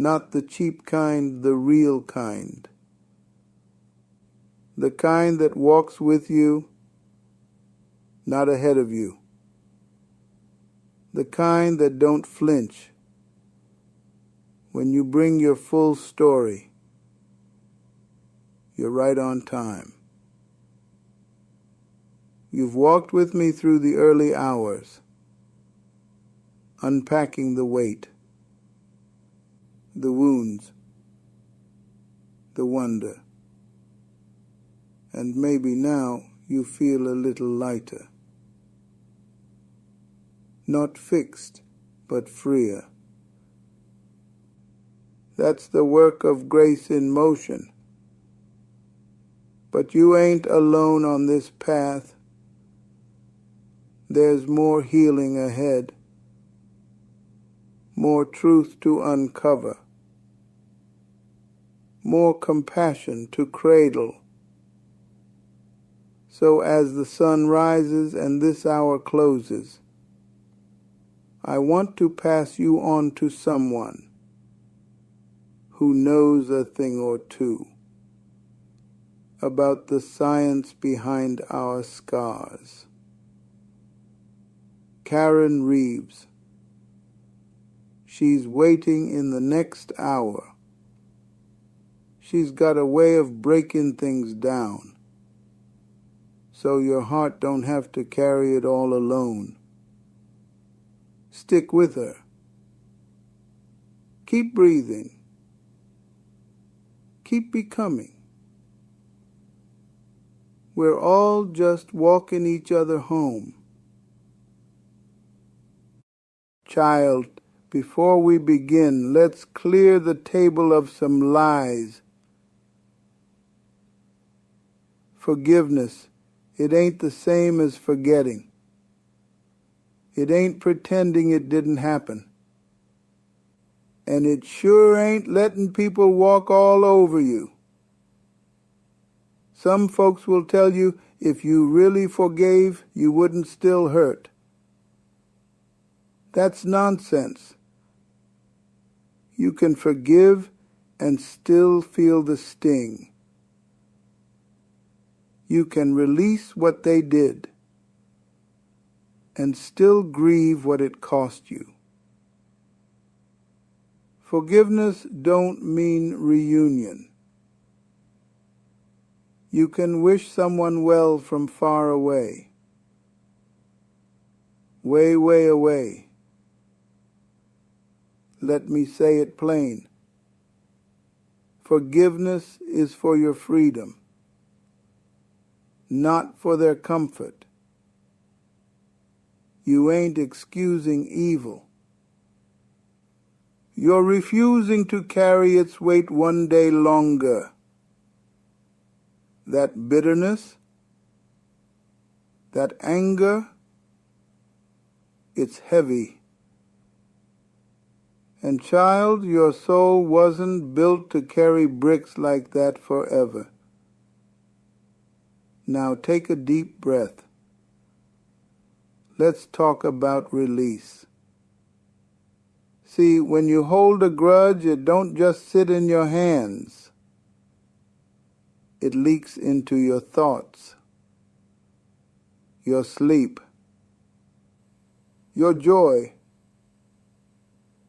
Not the cheap kind, the real kind. The kind that walks with you, not ahead of you. The kind that don't flinch when you bring your full story. You're right on time. You've walked with me through the early hours, unpacking the weight, the wounds, the wonder. And maybe now you feel a little lighter. Not fixed, but freer. That's the work of grace in motion. But you ain't alone on this path. There's more healing ahead, more truth to uncover, more compassion to cradle. So as the sun rises and this hour closes, I want to pass you on to someone who knows a thing or two about the science behind our scars. Karen Reeves. She's waiting in the next hour. She's got a way of breaking things down, so your heart don't have to carry it all alone. Stick with her. Keep breathing. Keep becoming. We're all just walking each other home. Child, before we begin, let's clear the table of some lies. Forgiveness, it ain't the same as forgetting. It ain't pretending it didn't happen. And it sure ain't letting people walk all over you. Some folks will tell you if you really forgave, you wouldn't still hurt. That's nonsense. You can forgive and still feel the sting. You can release what they did and still grieve what it cost you. Forgiveness don't mean reunion. You can wish someone well from far away. Way, way away. Let me say it plain. Forgiveness is for your freedom, not for their comfort. You ain't excusing evil. You're refusing to carry its weight one day longer. That bitterness, that anger, it's heavy. And child, your soul wasn't built to carry bricks like that forever. Now take a deep breath. Let's talk about release. See, when you hold a grudge, it don't just sit in your hands. It leaks into your thoughts, your sleep, your joy.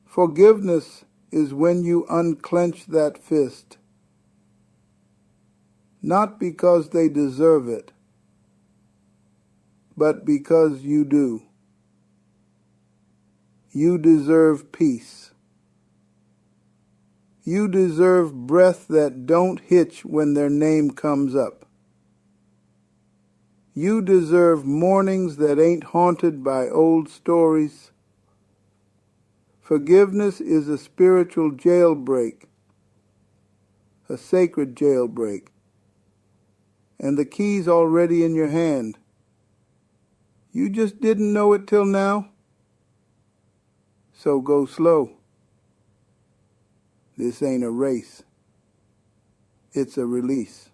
Forgiveness is when you unclench that fist, not because they deserve it, but because you do. You deserve peace. You deserve breath that don't hitch when their name comes up. You deserve mornings that ain't haunted by old stories. Forgiveness is a spiritual jailbreak, a sacred jailbreak, and the key's already in your hand. You just didn't know it till now? So go slow. This ain't a race. It's a release.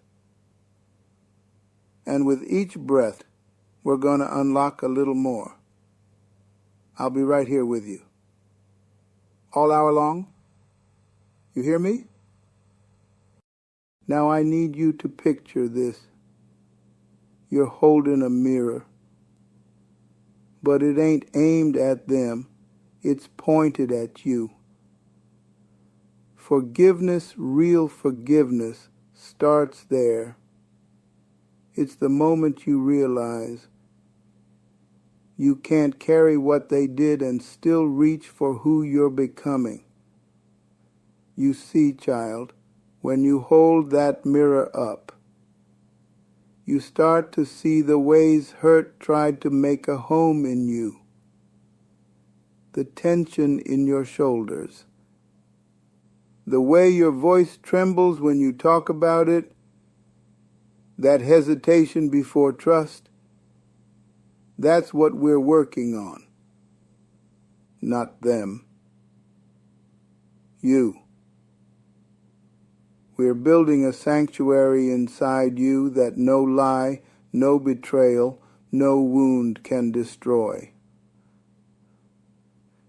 And with each breath, we're going to unlock a little more. I'll be right here with you. All hour long? You hear me? Now I need you to picture this. You're holding a mirror, but it ain't aimed at them. It's pointed at you. Forgiveness, real forgiveness, starts there. It's the moment you realize you can't carry what they did and still reach for who you're becoming. You see, child, when you hold that mirror up, you start to see the ways hurt tried to make a home in you. The tension in your shoulders. The way your voice trembles when you talk about it. That hesitation before trust. That's what we're working on. Not them. You. We're building a sanctuary inside you that no lie, no betrayal, no wound can destroy.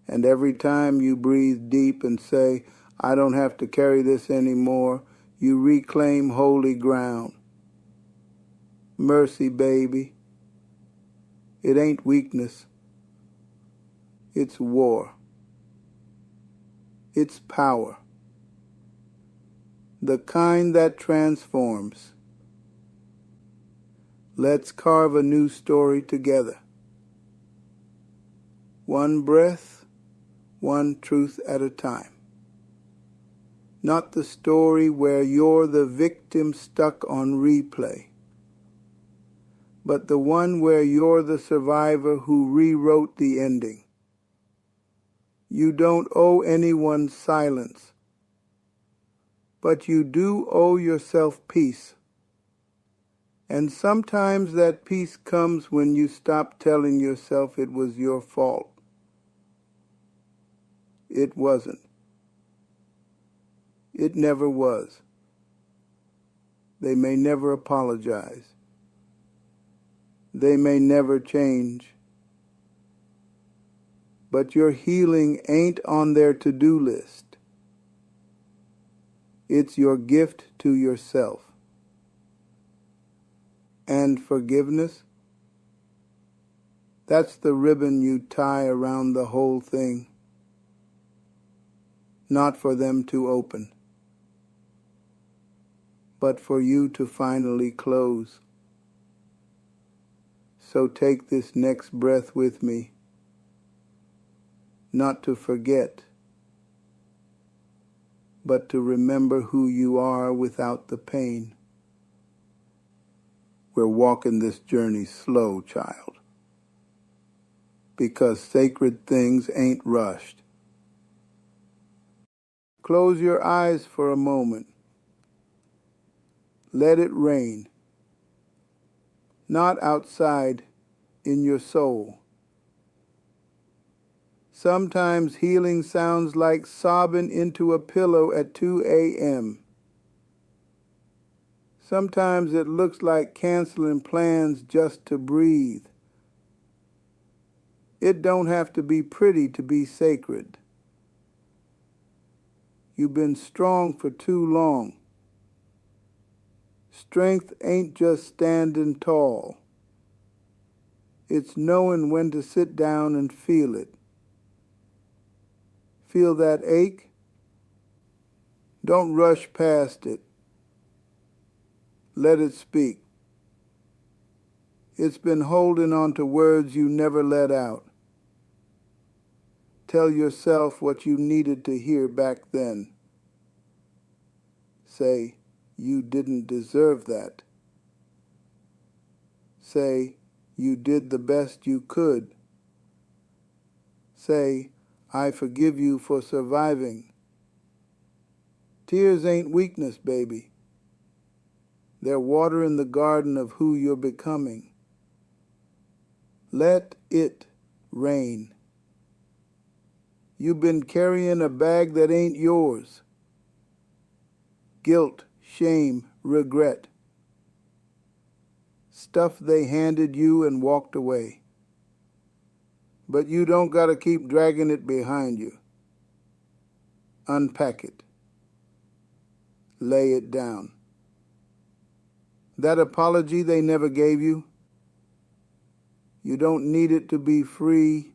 And every time you breathe deep and say, I don't have to carry this anymore, you reclaim holy ground. Mercy, baby. It ain't weakness. It's war. It's power. The kind that transforms. Let's carve a new story together. One breath, one truth at a time. Not the story where you're the victim stuck on replay, but the one where you're the survivor who rewrote the ending. You don't owe anyone silence, but you do owe yourself peace. And sometimes that peace comes when you stop telling yourself it was your fault. It wasn't. It never was. They may never apologize. They may never change. But your healing ain't on their to-do list. It's your gift to yourself. And forgiveness? That's the ribbon you tie around the whole thing. Not for them to open, but for you to finally close. So take this next breath with me, not to forget, but to remember who you are without the pain. We're walking this journey slow, child, because sacred things ain't rushed. Close your eyes for a moment. Let it rain. Not outside, in your soul. Sometimes healing sounds like sobbing into a pillow at 2 a.m. Sometimes it looks like canceling plans just to breathe. It don't have to be pretty to be sacred. You've been strong for too long. Strength ain't just standing tall. It's knowing when to sit down and feel it. Feel that ache? Don't rush past it. Let it speak. It's been holding on to words you never let out. Tell yourself what you needed to hear back then. Say, you didn't deserve that. Say, you did the best you could. Say, I forgive you for surviving. Tears ain't weakness, baby. They're water in the garden of who you're becoming. Let it rain. You've been carrying a bag that ain't yours. Guilt, shame, regret. Stuff they handed you and walked away. But you don't gotta keep dragging it behind you. Unpack it. lay it down. That apology they never gave you, you don't need it to be free.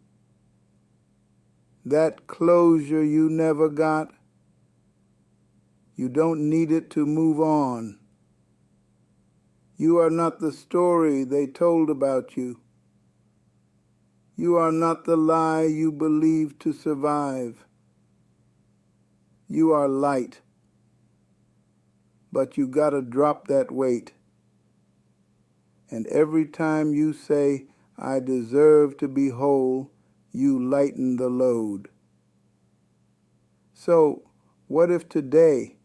That closure you never got, you don't need it to move on. You are not the story they told about you. You are not the lie you believed to survive. You are light, but you gotta drop that weight. And every time you say, I deserve to be whole, you lighten the load. So, what if today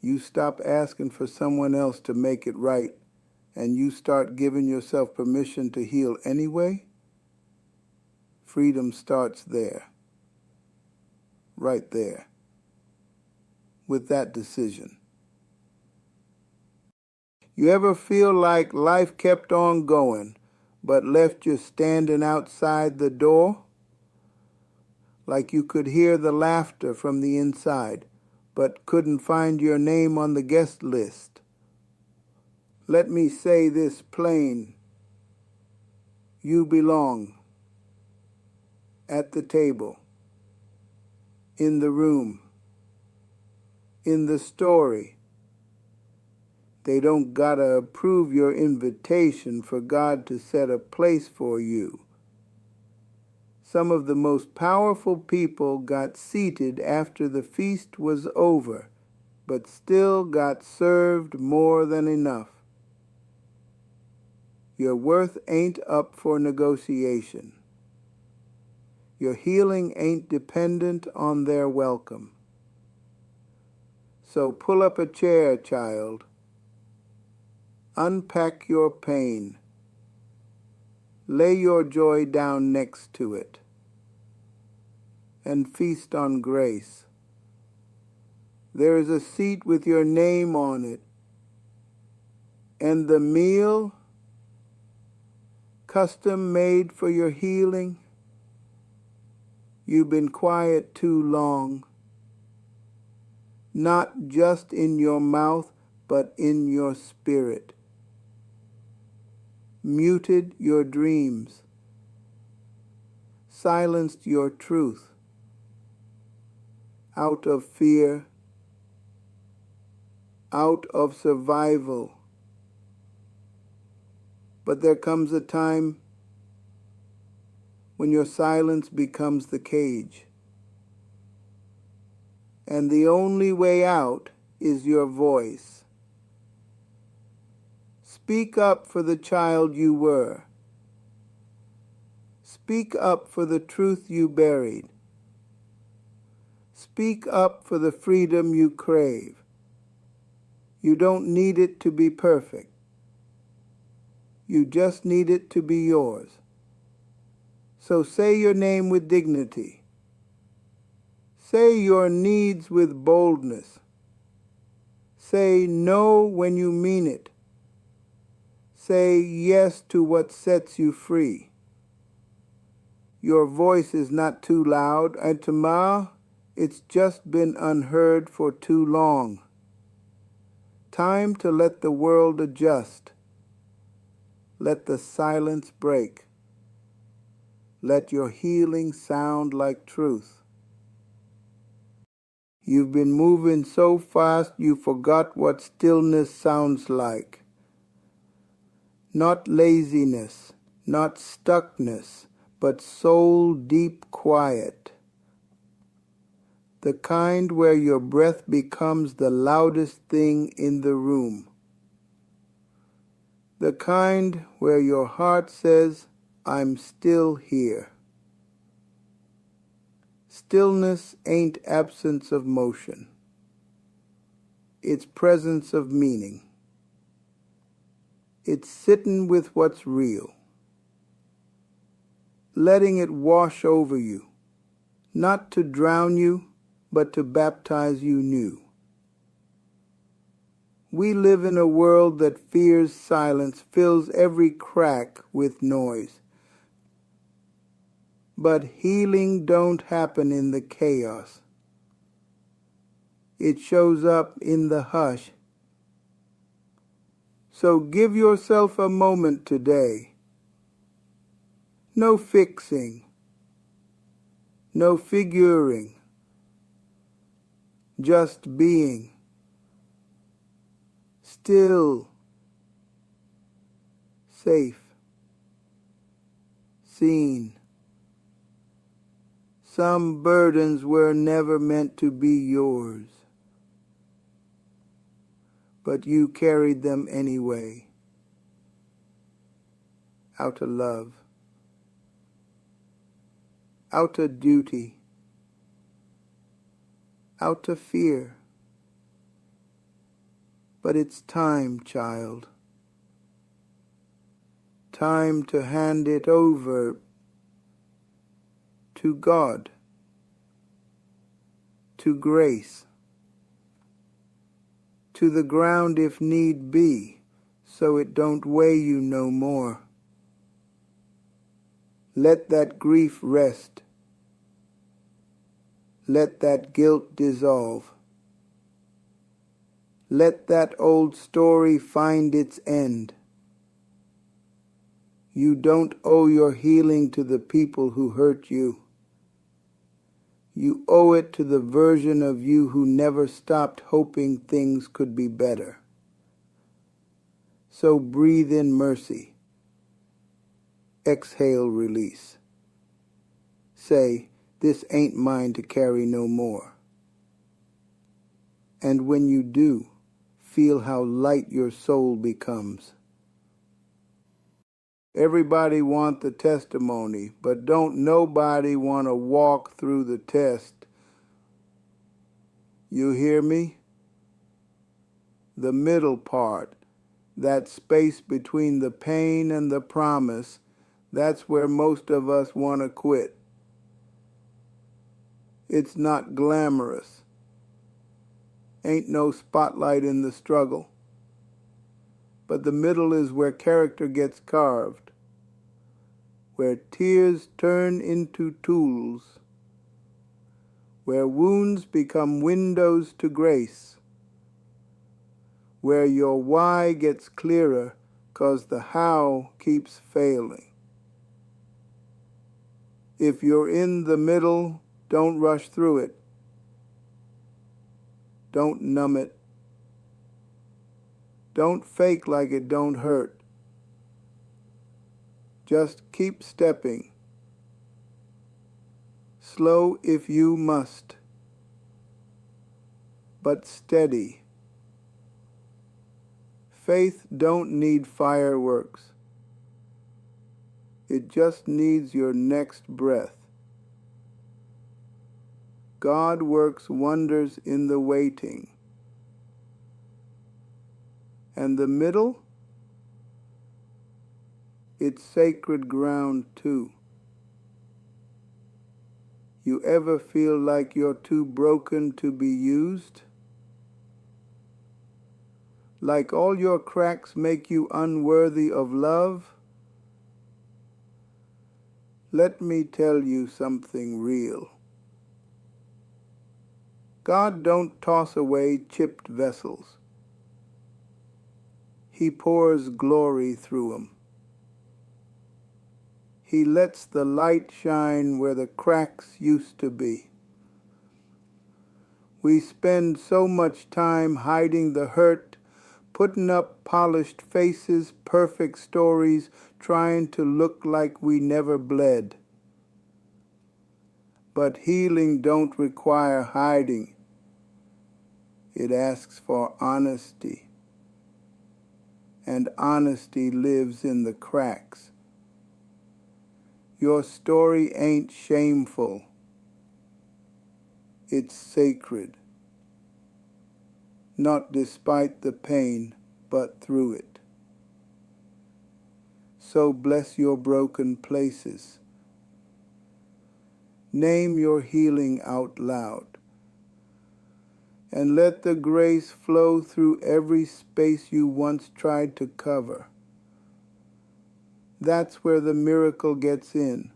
you stop asking for someone else to make it right and you start giving yourself permission to heal anyway? Freedom starts there, right there, with that decision. You ever feel like life kept on going, but left you standing outside the door? Like you could hear the laughter from the inside, but couldn't find your name on the guest list? Let me say this plain. You belong at the table, in the room, in the story. They don't gotta approve your invitation for God to set a place for you. Some of the most powerful people got seated after the feast was over, but still got served more than enough. Your worth ain't up for negotiation. Your healing ain't dependent on their welcome. So pull up a chair, child. Unpack your pain. Lay your joy down next to it. And feast on grace. There is a seat with your name on it. And the meal, custom made for your healing. You've been quiet too long. Not just in your mouth, but in your spirit. Muted your dreams. Silenced your truth. Out of fear. Out of survival. But there comes a time when your silence becomes the cage. And the only way out is your voice. Speak up for the child you were. Speak up for the truth you buried. Speak up for the freedom you crave. You don't need it to be perfect. You just need it to be yours. So say your name with dignity. Say your needs with boldness. Say no when you mean it. Say yes to what sets you free. Your voice is not too loud, and tomorrow it's just been unheard for too long. Time to let the world adjust. Let the silence break. Let your healing sound like truth. You've been moving so fast you forgot what stillness sounds like. Not laziness, not stuckness, but soul deep quiet. The kind where your breath becomes the loudest thing in the room. The kind where your heart says, I'm still here. Stillness ain't absence of motion. It's presence of meaning. It's sitting with what's real. Letting it wash over you, not to drown you, but to baptize you new. We live in a world that fears silence, fills every crack with noise. But healing don't happen in the chaos. It shows up in the hush. So give yourself a moment today. No fixing, no figuring, just being. Still, safe, seen. Some burdens were never meant to be yours, but you carried them anyway, out of love, out of duty, out of fear. But it's time, child. Time to hand it over to God, to grace, to the ground if need be, so it don't weigh you no more. Let that grief rest. Let that guilt dissolve. Let that old story find its end. You don't owe your healing to the people who hurt you. You owe it to the version of you who never stopped hoping things could be better. So breathe in mercy. Exhale release. Say, this ain't mine to carry no more. And when you do, feel how light your soul becomes. Everybody want the testimony, but don't nobody want to walk through the test. You hear me? The middle part, that space between the pain and the promise, that's where most of us want to quit. It's not glamorous. Ain't no spotlight in the struggle. But the middle is where character gets carved, where tears turn into tools, where wounds become windows to grace, where your why gets clearer 'cause the how keeps failing. If you're in the middle, don't rush through it. Don't numb it. Don't fake like it don't hurt. Just keep stepping. Slow if you must, but steady. Faith don't need fireworks. It just needs your next breath. God works wonders in the waiting. And the middle, it's sacred ground too. You ever feel like you're too broken to be used? Like all your cracks make you unworthy of love? Let me tell you something real. God don't toss away chipped vessels. He pours glory through 'em. He lets the light shine where the cracks used to be. We spend so much time hiding the hurt, putting up polished faces, perfect stories, trying to look like we never bled. But healing don't require hiding. It asks for honesty. And honesty lives in the cracks. Your story ain't shameful. It's sacred. Not despite the pain, but through it. So bless your broken places. Name your healing out loud. And let the grace flow through every space you once tried to cover. That's where the miracle gets in.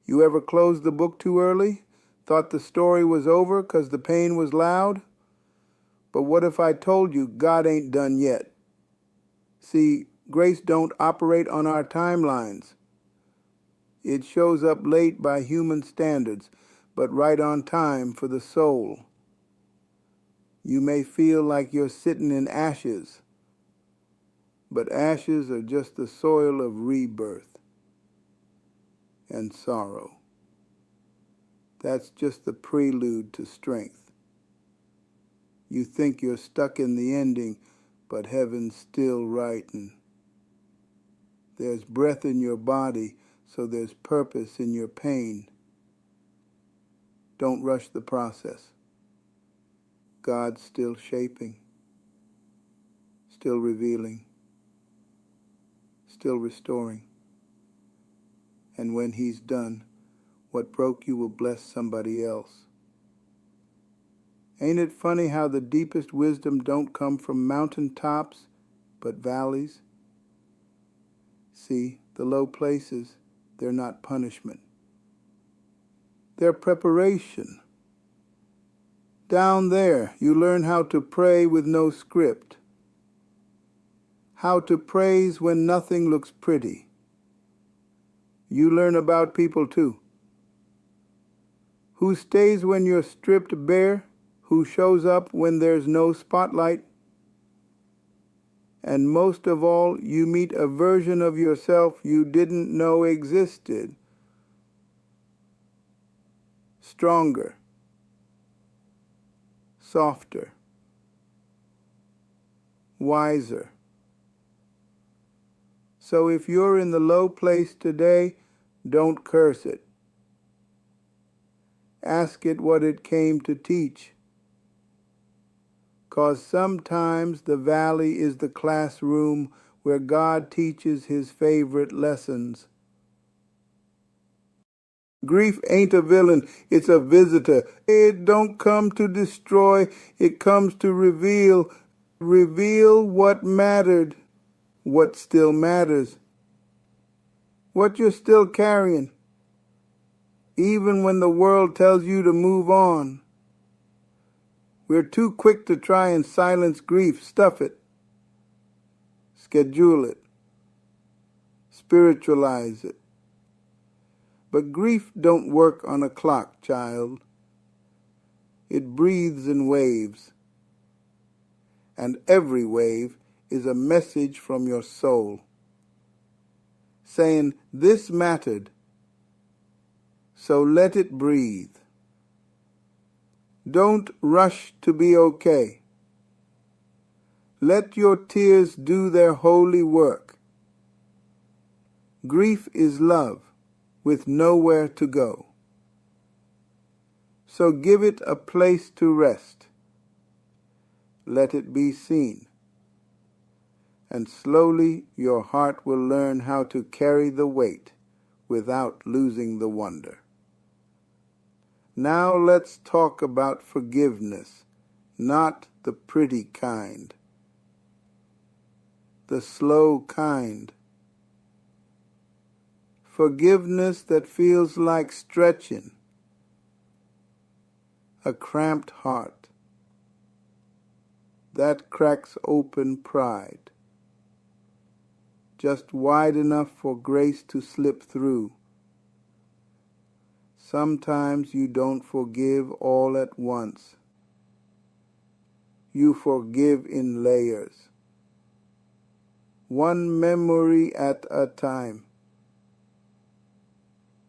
You ever close the book too early? Thought the story was over 'cause the pain was loud? But what if I told you God ain't done yet? See, grace don't operate on our timelines. It shows up late by human standards, but right on time for the soul. You may feel like you're sitting in ashes, but ashes are just the soil of rebirth and sorrow. That's just the prelude to strength. You think you're stuck in the ending, but heaven's still writing. There's breath in your body, so there's purpose in your pain. Don't rush the process. God's still shaping, still revealing, still restoring. And when he's done, what broke you will bless somebody else. Ain't it funny how the deepest wisdom don't come from mountaintops, but valleys? See, the low places, they're not punishment. They're preparation. Down there, you learn how to pray with no script, how to praise when nothing looks pretty. You learn about people too. Who stays when you're stripped bare, who shows up when there's no spotlight. And most of all, you meet a version of yourself you didn't know existed. Stronger, softer, wiser. So if you're in the low place today, don't curse it. Ask it what it came to teach. 'Cause sometimes the valley is the classroom where God teaches his favorite lessons. Grief ain't a villain, it's a visitor. It don't come to destroy, it comes to reveal. Reveal what mattered, what still matters, what you're still carrying, even when the world tells you to move on. We're too quick to try and silence grief. Stuff it, schedule it, spiritualize it. But grief don't work on a clock, child. It breathes in waves. And every wave is a message from your soul, saying, this mattered, so let it breathe. Don't rush to be okay. Let your tears do their holy work. Grief is love with nowhere to go. So give it a place to rest. Let it be seen. And slowly your heart will learn how to carry the weight without losing the wonder. Now let's talk about forgiveness, not the pretty kind, the slow kind. Forgiveness that feels like stretching a cramped heart that cracks open pride, just wide enough for grace to slip through. Sometimes you don't forgive all at once. You forgive in layers, one memory at a time,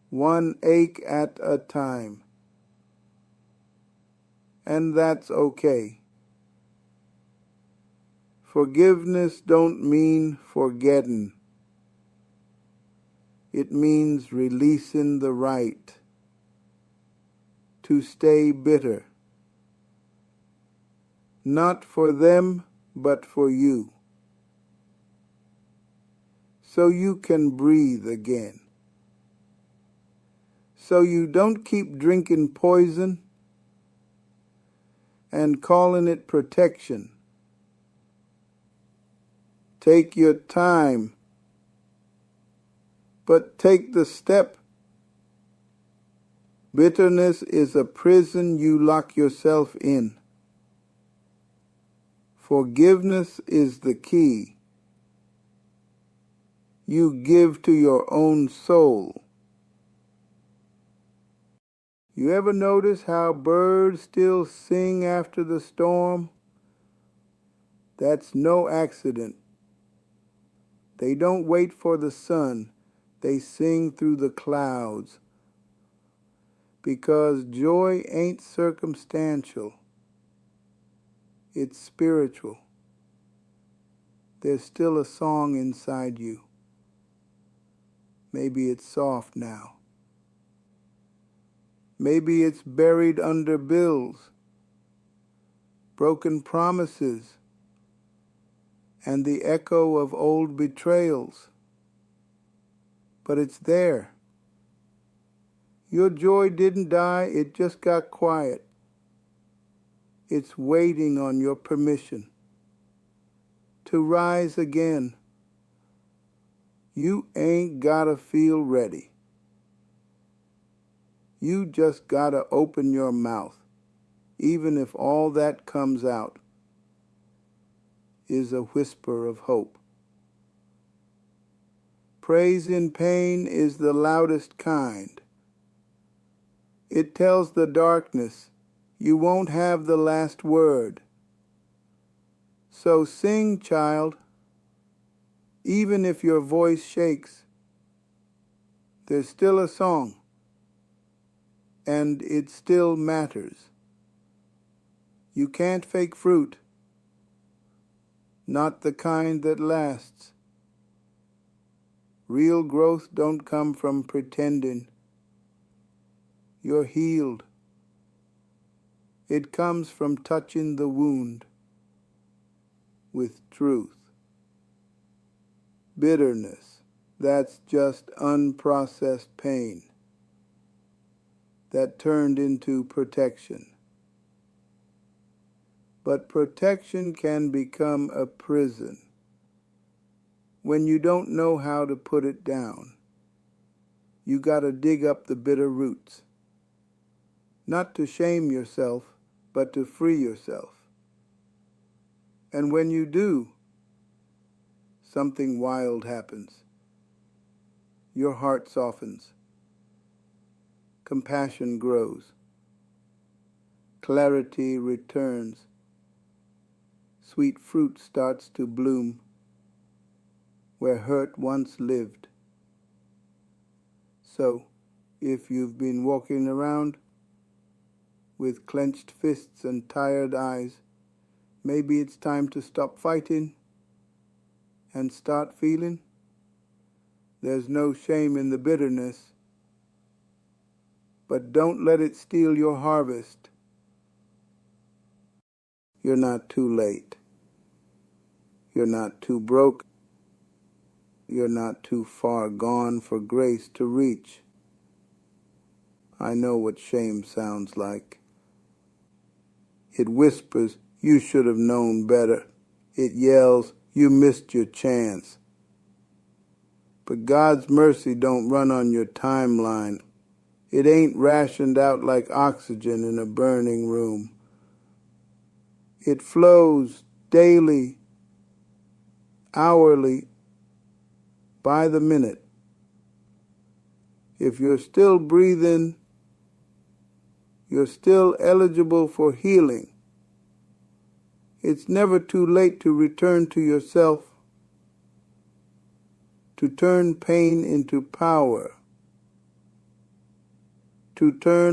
one ache at a time. And that's okay. Forgiveness don't mean forgetting. It means releasing the right to stay bitter, not for them, but for you, so you can breathe again, so you don't keep drinking poison and calling it protection. Take your time, but take the step. Bitterness is a prison you lock yourself in. Forgiveness is the key you give to your own soul. You ever notice how birds still sing after the storm? That's no accident. They don't wait for the sun. They sing through the clouds. Because joy ain't circumstantial. It's spiritual. There's still a song inside you. Maybe it's soft now. Maybe it's buried under bills, broken promises, and the echo of old betrayals. But it's there. Your joy didn't die, it just got quiet. It's waiting on your permission to rise again. You ain't gotta feel ready. You just gotta open your mouth, even if all that comes out is a whisper of hope. Praise in pain is the loudest kind. It tells the darkness you won't have the last word. So sing, child. Even if your voice shakes, there's still a song, and it still matters. You can't fake fruit, not the kind that lasts. Real growth don't come from pretending you're healed. It comes from touching the wound with truth. Bitterness, that's just unprocessed pain that turned into protection. But protection can become a prison when you don't know how to put it down. You gotta dig up the bitter roots, not to shame yourself, but to free yourself. And when you do, something wild happens. Your heart softens. Compassion grows. Clarity returns. Sweet fruit starts to bloom where hurt once lived. So, if you've been walking around with clenched fists and tired eyes, maybe it's time to stop fighting and start feeling. There's no shame in the bitterness, but don't let it steal your harvest. You're not too late. You're not too broke. You're not too far gone for grace to reach. I know what shame sounds like. It whispers, you should have known better. It yells, you missed your chance. But God's mercy don't run on your timeline. It ain't rationed out like oxygen in a burning room. It flows daily, hourly, by the minute. If you're still breathing, you're still eligible for healing. It's never too late to return to yourself, to turn pain into power, to turn